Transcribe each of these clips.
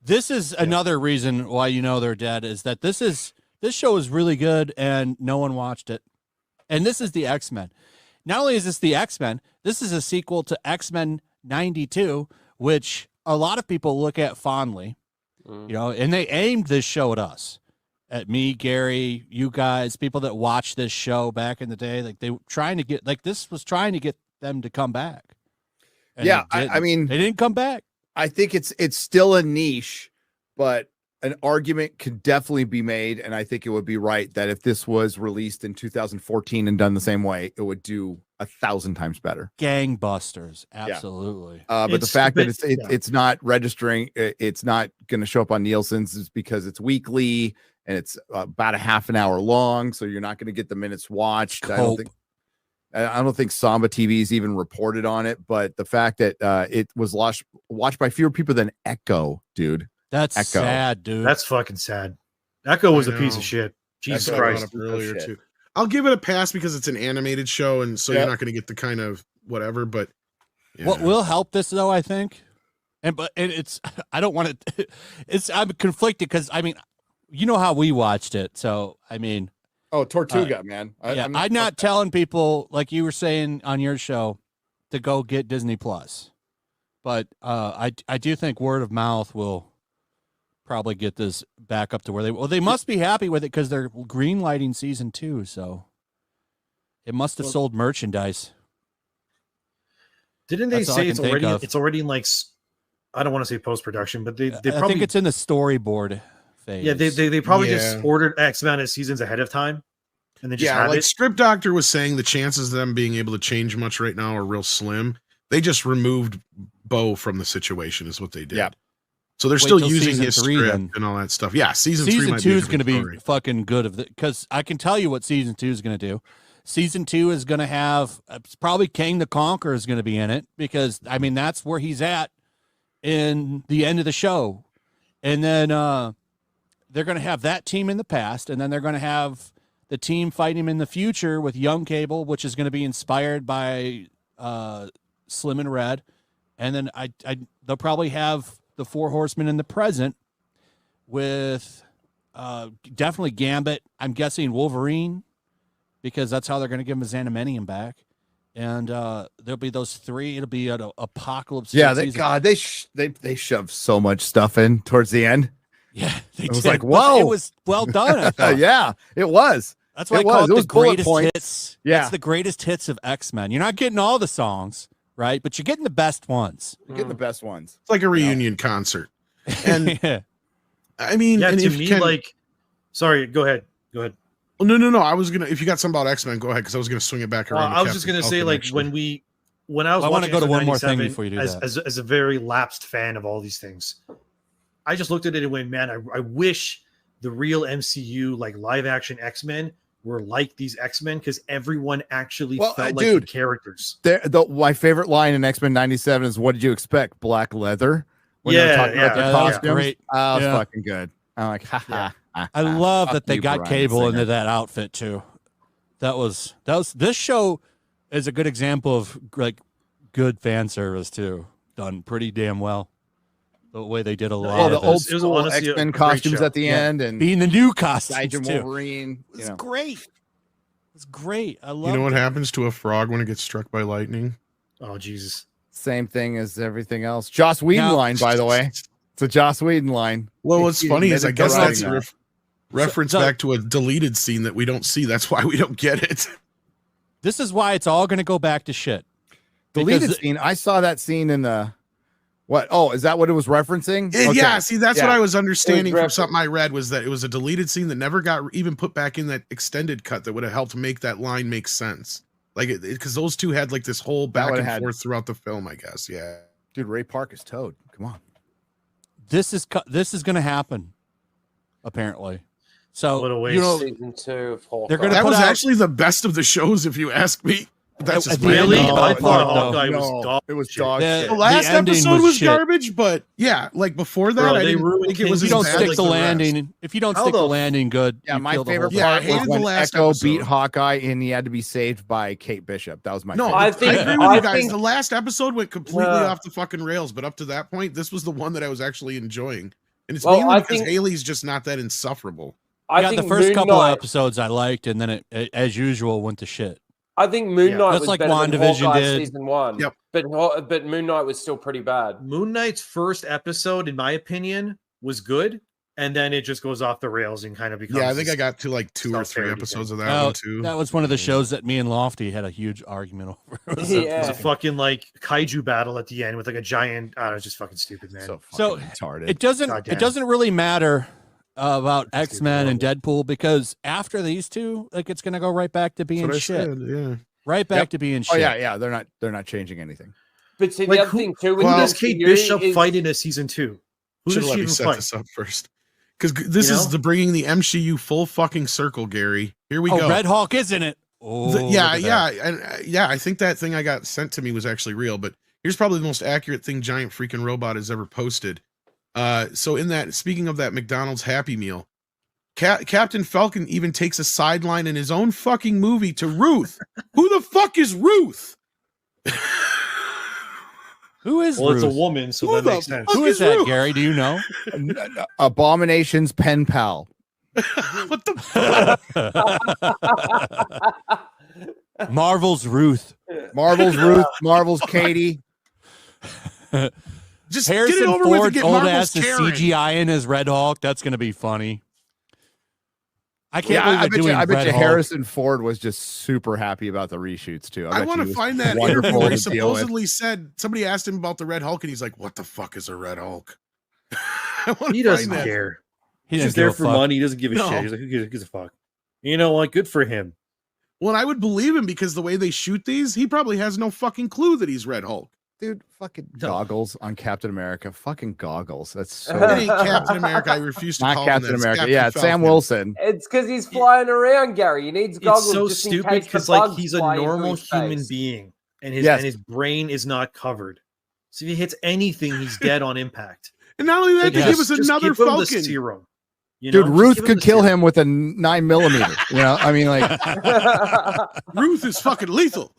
This is another reason why they're dead, is that this show is really good and no one watched it. And this is the X-Men. Not only is this the X-Men, this is a sequel to X-Men 92, which a lot of people look at fondly, and they aimed this show at us, at me, Gary, you guys, people that watched this show back in the day. Like, they were trying to get, this was trying to get them to come back. And I mean, they didn't come back. I think it's still a niche, but an argument could definitely be made, and I think it would be right that if this was released in 2014 and done the same way, it would do 1,000 times better. Gangbusters, absolutely. But the fact that it's not registering, it's not going to show up on Nielsen's, is because it's weekly and it's about a half an hour long, so you're not going to get the minutes watched. I don't think Samba TV's even reported on it, but the fact that it was watched by fewer people than Echo, dude. That's Echo. Sad, dude. That's fucking sad. Echo was a piece of shit. Jesus Christ. Earlier too. I'll give it a pass because it's an animated show, and so you're not going to get the kind of whatever. But what will help this, though, I think, and it's I don't want to. I'm conflicted because I mean, you know how we watched it, so I mean. Oh, Tortuga, man. I'm not telling people, like you were saying on your show, to go get Disney Plus, but I do think word of mouth will probably get this back up to where they must be happy with it because they're green lighting season 2, so it must have sold merchandise. Didn't they say it's already in, like, I don't want to say post production, but they probably, I think it's in the storyboard phase. Yeah, they probably just ordered X amount of seasons ahead of time, and then just have it. Strip Doctor was saying the chances of them being able to change much right now are real slim. They just removed Bo from the situation, is what they did. Yeah. So they're still using his script and all that stuff. Yeah, season 2 is going to be fucking good because I can tell you what season 2 is going to do. Season 2 is going to have probably King the Conqueror is going to be in it because I mean that's where he's at in the end of the show, and then they're going to have that team in the past, and then they're going to have the team fighting him in the future with Young Cable, which is going to be inspired by Slim and Red, and then they'll probably have the Four Horsemen in the present with definitely Gambit. I'm guessing Wolverine because that's how they're going to give him his Animanium back, and there'll be those 3. It'll be an apocalypse. Yeah, they shoved so much stuff in towards the end. Yeah, it was like, whoa, it was well done. I thought. Yeah, it was. That's why I call it the greatest hits. Yeah, it's the greatest hits of X-Men. You're not getting all the songs, right? But you're getting the best ones. You're getting the best ones. It's like a reunion concert. And I mean, yeah, and to me, like, sorry, go ahead. Oh, no. I was gonna. If you got something about X-Men, go ahead because I was gonna swing it back around. I was just gonna say, like, when I was, I want to go to one more thing before you do that. As a very lapsed fan of all these things, I just looked at it and went, man, I wish the real MCU, like live action X-Men, were like these X-Men because everyone actually felt like the characters. My favorite line in X-Men 97 is, "What did you expect? Black leather?" When they're talking about their costumes. Great. Oh, it's fucking good. I'm like, I love that they got Cable into that outfit too. That was this show is a good example of like good fan service too, done pretty damn well. The way they did a lot of the old school X-Men costumes at the end, and being the new costumes Sergeant too. Wolverine. It's great. It's great. I love. You know what happens to a frog when it gets struck by lightning? Oh Jesus! Same thing as everything else. Joss Whedon line, by the way. It's a Joss Whedon line. Well, what's funny is I guess that's a reference back to a deleted scene that we don't see. That's why we don't get it. This is why it's all going to go back to shit. Deleted scene. I saw that scene in the. What? Oh, is that what it was referencing? Okay. Yeah, see, that's what I was understanding from something I read was that it was a deleted scene that never got even put back in that extended cut that would have helped make that line make sense. Like, because those two had like this whole back and forth throughout the film, I guess. Yeah. Dude, Ray Park is Toad. Come on. This is going to happen, apparently. So, season 2 of Hawkeye. They're going to that was actually the best of the shows, if you ask me. That's just really. I thought Hawkeye was dog. It was dog shit. The last episode was garbage, but yeah, like before that, I didn't think it was. If you don't stick the landing, if you don't stick the landing good, yeah. My favorite part was when Echo beat Hawkeye and he had to be saved by Kate Bishop. That was my. No, I agree with you guys. The last episode went completely off the fucking rails, but up to that point, this was the one that I was actually enjoying. And it's mainly because Haley's just not that insufferable. I think the first couple of episodes I liked, and then it, as usual, went to shit. I think Moon Knight was like better WandaVision than Hawkeye did. season 1. Yep. But Moon Knight was still pretty bad. Moon Knight's first episode, in my opinion, was good, and then it just goes off the rails and kind of becomes. Yeah, I think I got to like 2 or 3 episodes of that one too. That was one of the shows that me and Lofty had a huge argument over. It was a fucking like kaiju battle at the end with like a giant. I don't know, it's just fucking stupid, man. So retarded. It doesn't really matter about X-Men and Deadpool, because after these two, like, it's gonna go right back to being shit. Yeah. Right back to being shit. Oh yeah, they're not changing anything. But see, the other thing too, who does Kate Bishop fight in a season 2? Who does she even set fight? This up first, because this is the bringing the MCU full fucking circle, Gary. Here we go. Red Hulk is in it. I think that thing I got sent to me was actually real. But here's probably the most accurate thing Giant Freaking Robot has ever posted. So in that, speaking of that McDonald's Happy Meal, Captain Falcon even takes a sideline in his own fucking movie to Ruth. Who the fuck is Ruth? Who is Ruth? It's a woman, so that makes sense. Who is that, Ruth? Gary? Do you know? Abomination's pen pal. What the fuck? Marvel's Ruth. Marvel's Katie. Just Harrison get it over Ford with. Get old Marvel's ass is CGI in his Red Hulk. That's gonna be funny. I can't believe I bet you Hulk. Harrison Ford was just super happy about the reshoots too. I want to find that interview where he supposedly said, somebody asked him about the Red Hulk, and he's like, "What the fuck is a Red Hulk?" He doesn't care. He's just there for money. He doesn't give a shit. He's like, who gives a fuck? You know what? Good for him. Well, I would believe him, because the way they shoot these, he probably has no fucking clue that he's Red Hulk. Dude, fucking goggles on Captain America. Fucking goggles. That's so. It ain't Captain America. I refuse to call Captain him that. America. Yeah, it's Sam Wilson. It's because he's flying around, Gary. He needs goggles. It's so just stupid because like he's a normal human being, and his brain is not covered. So if he hits anything, he's dead on impact. And not only that, they give us another Falcon serum. Dude, Ruth could kill him with a 9mm. You know, I mean, like Ruth is fucking lethal.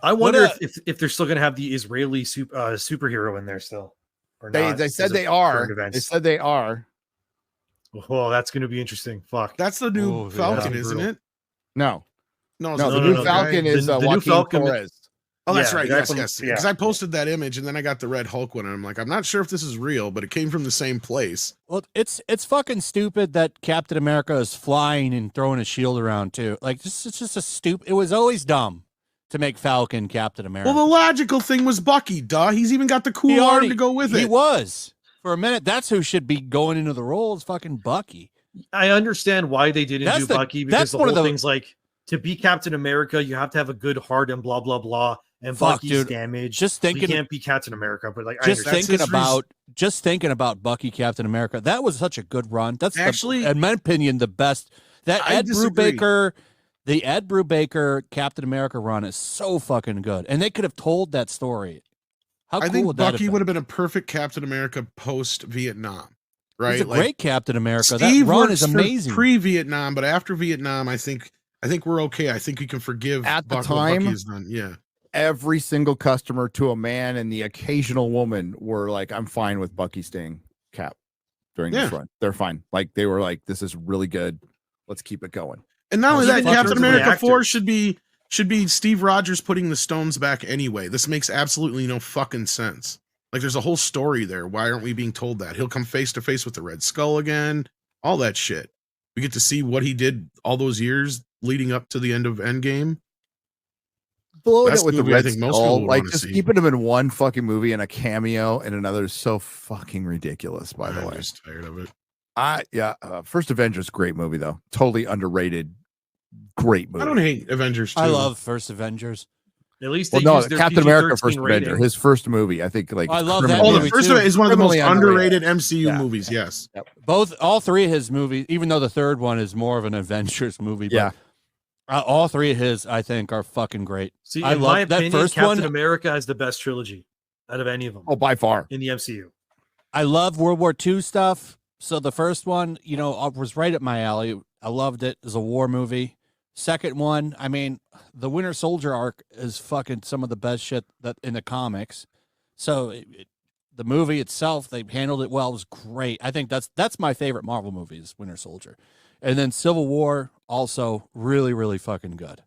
I wonder if they're still gonna have the Israeli superhero in there still, or not. They said they are. They said they are. Oh, that's gonna be interesting. Fuck, that's the new Falcon, isn't it? No. The new Falcon is the new Falcon. Torres. Oh, that's right. Yes. Because I posted that image, and then I got the Red Hulk one, and I'm like, I'm not sure if this is real, but it came from the same place. Well, it's fucking stupid that Captain America is flying and throwing a shield around too. Like, it's just a stupid. It was always dumb to make Falcon Captain America. Well, the logical thing was Bucky, duh. He's even got the cool arm to go with it. He was. For a minute, that's who should be going into the role, is fucking Bucky. I understand why they didn't do Bucky, because the whole thing's like, to be Captain America, you have to have a good heart and blah, blah, blah. And Bucky's damaged. Just thinking, so he can't be Captain America, but like, just thinking about Bucky Captain America, that was such a good run. That's actually, in my opinion, the best. That Ed Brubaker. The Ed Brubaker Captain America run is so fucking good, and they could have told that story. How cool would that have been? Bucky would have been a perfect Captain America post Vietnam, right? He's a great Captain America. That run is amazing. Pre-Vietnam, but after Vietnam, I think we're okay. I think we can forgive at the time. Bucky has done. Yeah, every single customer, to a man and the occasional woman, were like, "I'm fine with Bucky staying Cap during this run. They're fine." Like, they were like, "This is really good. Let's keep it going." And not only that, Captain America 4 should be Steve Rogers putting the stones back anyway. This makes absolutely no fucking sense. Like, there's a whole story there. Why aren't we being told that? He'll come face to face with the Red Skull again. All that shit. We get to see what he did all those years leading up to the end of Endgame. Blowing it with the Red Skull, like, just keeping him in one fucking movie and a cameo and another is so fucking ridiculous, by the way. I'm just tired of it. First Avengers, great movie though. Totally underrated. Great movie. I don't hate Avengers 2. I love First Avengers. At least they Captain America First Avenger, his first movie. I think like I love that. Oh, the first one is one of the most underrated MCU movies. Yes. Yep. All three of his movies, even though the third one is more of an Avengers movie. But all three of his, I think, are fucking great. See, in my opinion, that first Captain America has the best trilogy out of any of them. Oh, by far. In the MCU. I love World War II stuff. So the first one, was right up my alley. I loved it. It was a war movie. Second one, I mean, the Winter Soldier arc is fucking some of the best shit that in the comics. So the movie itself, they handled it well. It was great. I think that's my favorite Marvel movie is Winter Soldier. And then Civil War, also really, really fucking good.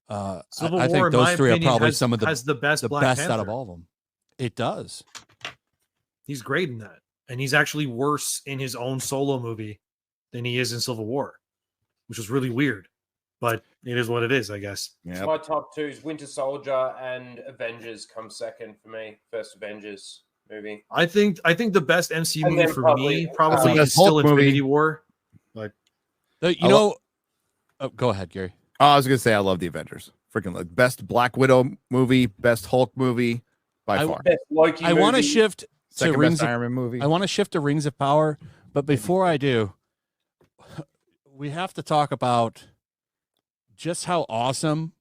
Civil I War, think those three are probably some of the best out of all of them. It does. He's great in that. And he's actually worse in his own solo movie than he is in Civil War, which is really weird. But it is what it is, I guess. Yep. My top two is Winter Soldier and Avengers come second for me. First Avengers movie. I think the best MCU movie for me probably is still Infinity War. But oh, go ahead, Gary. Oh, I was gonna say I love the Avengers. Freaking like best Black Widow movie, best Hulk movie by far. Best Loki I want to shift Second to Rings best Iron Man movie. I want to shift to Rings of Power, but before I do, we have to talk about just how awesome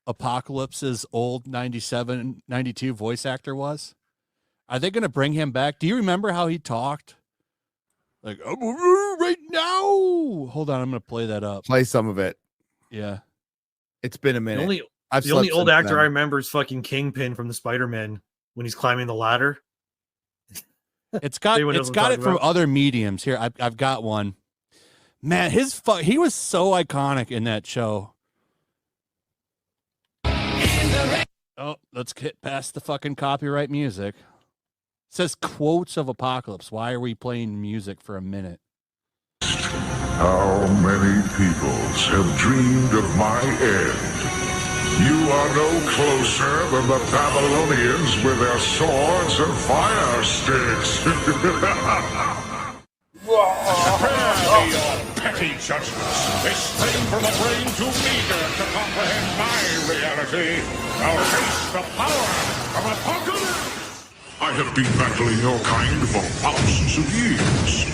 Apocalypse's old 97, 92 voice actor was. Are they going to bring him back? Do you remember how he talked? Like, right now. Hold on, I'm going to play that up. Play some of it. Yeah. It's been a minute. The only old actor I remember is fucking Kingpin from the Spider-Man when he's climbing the ladder. It's got it from other mediums. Here, I've got one. Man, he was so iconic in that show. Oh, let's get past the fucking copyright music. It says quotes of Apocalypse. Why are we playing music for a minute? How many peoples have dreamed of my end? You are no closer than the Babylonians with their swords and fire sticks. Prepare your petty judgments. They strain from a brain too meager to comprehend my reality. Now face the power of Apocalypse. I have been battling your kind for thousands of years.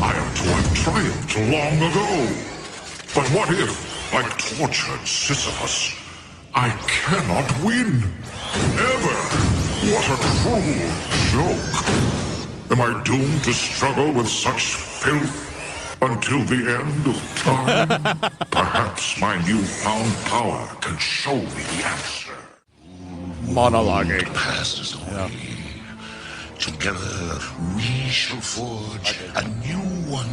I am to have triumphed long ago. But what if, like tortured Sisyphus, I cannot win? Ever? What a cruel joke. Am I doomed to struggle with such filth until the end of time? Perhaps my newfound power can show me the answer. Monologuing. The past is away. Together we shall forge a new one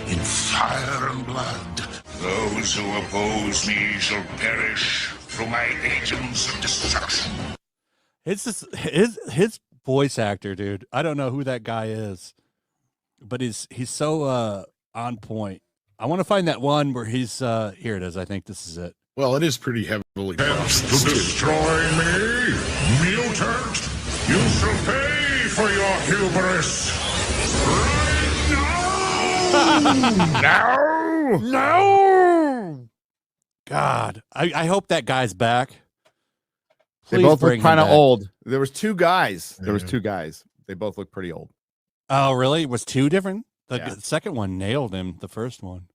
in fire and blood. Those who oppose me shall perish through my agents of destruction. It's just his voice actor, dude. I don't know who that guy is, but he's so on point. I want to find that one where he's here it is. I think this is it. Well, it is pretty heavily processed. To destroy me, mutant, you shall pay for your hubris. Right now! No! God, I hope that guy's back. They both look kind of old. There was two guys. They both look pretty old. Oh, really? It was two different? The second one nailed him. The first one.